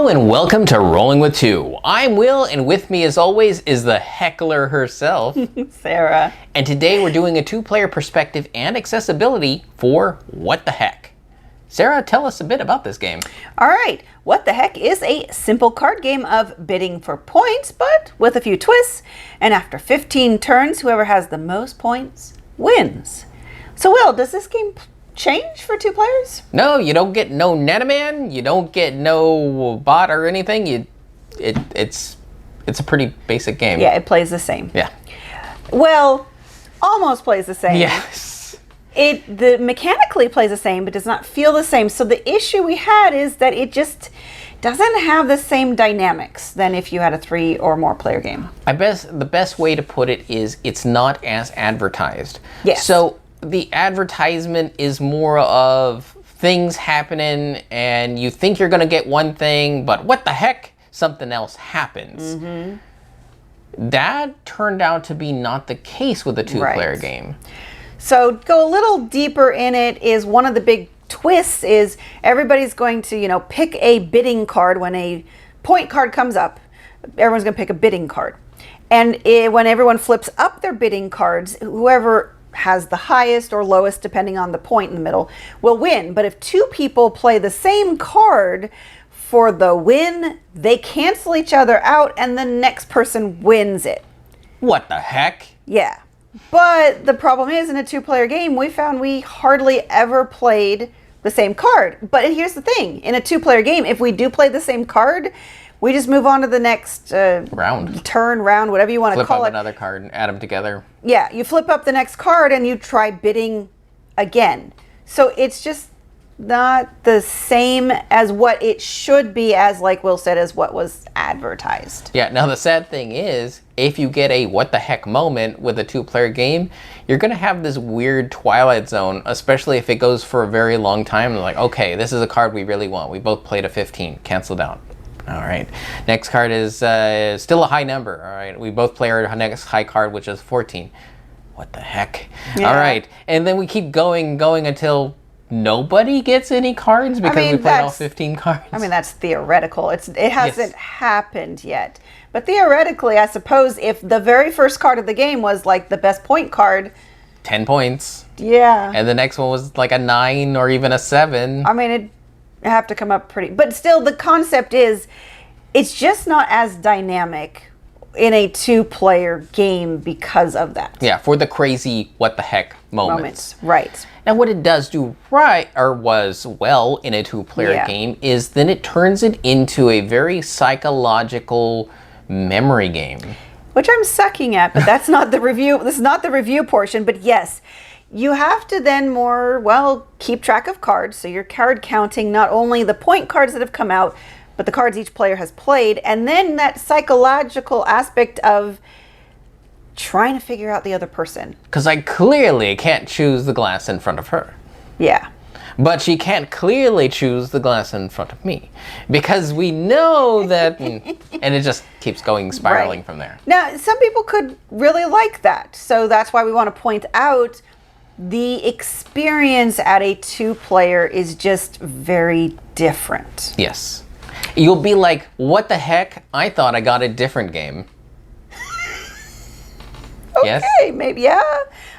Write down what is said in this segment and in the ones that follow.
Hello and welcome to Rolling with Two. I'm Will, and with me as always is the heckler herself, Sarah. And today we're doing a two-player perspective and accessibility for What the Heck. Sarah, tell us a bit about this game. All right, What the Heck is a simple card game of bidding for points, but with a few twists. And after 15 turns, whoever has the most points wins. So, Will, does this game change for two players? No, you don't get no Nanaman, you don't get no bot or anything. It's a pretty basic game. Yeah, it plays the same. Yeah. Well, almost plays the same. Yes. The mechanically plays the same, but does not feel the same. So the issue we had is that it just doesn't have the same dynamics than if you had a 3 or more player game. The best way to put it is it's not as advertised. Yes. So the advertisement is more of things happening and you think you're going to get one thing, but what the heck? Something else happens. Mm-hmm. That turned out to be not the case with a two-player game. So go a little deeper in it is one of the big twists is everybody's going to, pick a bidding card when a point card comes up. Everyone's going to pick a bidding card. And when everyone flips up their bidding cards, whoever has the highest or lowest, depending on the point in the middle, will win. But if two people play the same card for the win, they cancel each other out and the next person wins it. What the heck? Yeah. But the problem is, in a two-player game, we found we hardly ever played the same card. But here's the thing. In a two-player game, if we do play the same card, we just move on to the next round, whatever you want to call it. Flip up another card and add them together. Yeah, you flip up the next card and you try bidding again. So it's just not the same as what it should be, as like Will said, as what was advertised. Yeah, now the sad thing is, if you get a what the heck moment with a two-player game, you're going to have this weird Twilight Zone, especially if it goes for a very long time. Like, okay, this is a card we really want. We both played a 15. Cancel out. All right. Next card is still a high number. All right. We both play our next high card, which is 14. What the heck? Yeah. All right. And then we keep going until nobody gets any cards because we played all 15 cards. I mean, that's theoretical. It hasn't happened yet. But theoretically, I suppose if the very first card of the game was like the best point card, 10 points. Yeah. And the next one was like a 9 or even a 7. I mean, it'd have to come up pretty. But still, the concept is it's just not as dynamic in a two-player game because of that. Yeah, for the crazy what the heck moments. Right. And what it does do right, or was well in a two-player game, is then it turns it into a very psychological memory game. Which I'm sucking at, but that's not the review. This is not the review portion, but yes. You have to then keep track of cards. So you're card counting not only the point cards that have come out, but the cards each player has played. And then that psychological aspect of trying to figure out the other person. Because I clearly can't choose the glass in front of her. Yeah. But she can't clearly choose the glass in front of me. Because we know that, and it just keeps spiraling from there. Now, some people could really like that. So that's why we want to point out the experience at a two-player is just very different. Yes. You'll be like, what the heck? I thought I got a different game. Okay, yes? Maybe, yeah.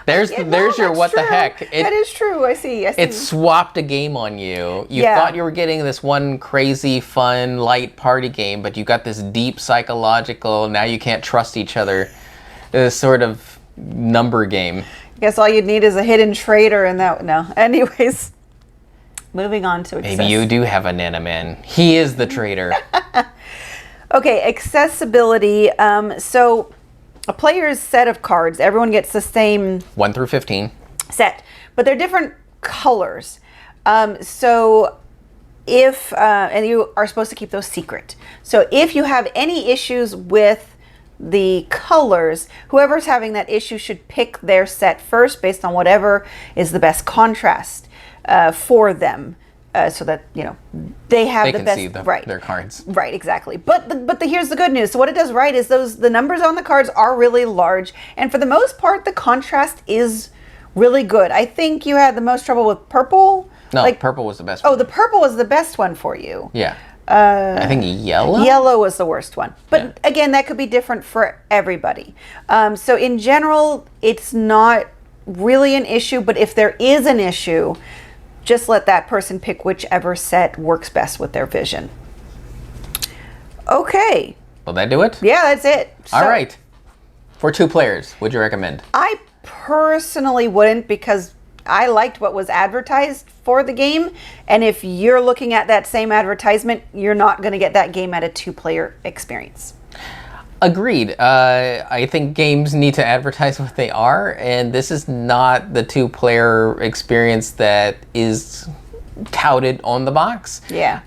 There's your what the heck. That is true. I see. It swapped a game on you. You thought you were getting this one crazy, fun, light party game, but you got this deep psychological, now you can't trust each other, this sort of number game. I guess all you'd need is a hidden traitor and that. No. Anyways, moving on to Maybe you do have a Nanaman. He is the traitor. Okay, accessibility. So a player's set of cards, everyone gets the same 1 through 15 set, but they're different colors. So if and you are supposed to keep those secret. So if you have any issues with the colors, whoever's having that issue should pick their set first based on whatever is the best contrast for them, so that they have the best. See their cards. Right, exactly. But here's the good news. So what it does right is the numbers on the cards are really large, and for the most part, the contrast is really good. I think you had the most trouble with purple. No, purple was the best one. Oh, the purple was the best one for you. Yeah. I think yellow? Yellow was the worst one. But again, that could be different for everybody. So in general, it's not really an issue, but if there is an issue, just let that person pick whichever set works best with their vision. Okay. Will that do it? Yeah, that's it. All right. For 2 players, would you recommend? I personally wouldn't, because I liked what was advertised for the game. And if you're looking at that same advertisement, you're not going to get that game at a 2-player experience. Agreed. I think games need to advertise what they are, and this is not the 2-player experience that is touted on the box. Yeah.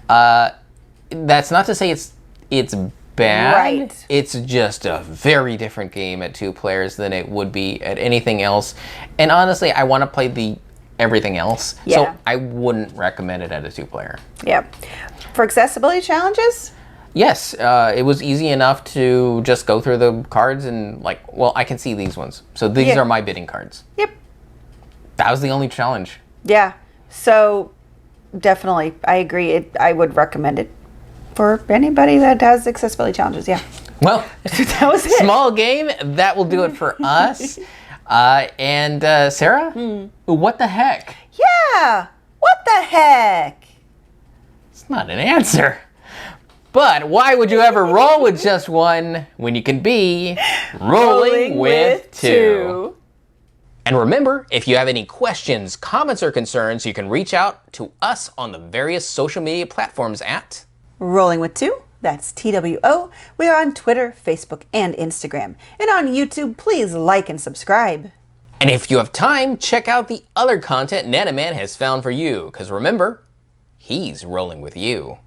That's not to say it's bad. Right. It's just a very different game at 2 players than it would be at anything else. And honestly, I want to play everything else. Yeah. So I wouldn't recommend it at a 2-player. Yeah. For accessibility challenges? Yes, it was easy enough to just go through the cards and well, I can see these ones. So these are my bidding cards. Yep. That was the only challenge. Yeah. So definitely, I agree. I would recommend it for anybody that has accessibility challenges. Yeah. Well, That was it. small game. That will do it for us. And Sarah, what the heck? Yeah. What the heck? It's not an answer. But why would you ever roll with just one when you can be rolling with 2? And remember, if you have any questions, comments, or concerns, you can reach out to us on the various social media platforms at Rolling with 2. That's TWO. We are on Twitter, Facebook, and Instagram. And on YouTube, please like and subscribe. And if you have time, check out the other content Nanaman has found for you, because remember, he's rolling with you.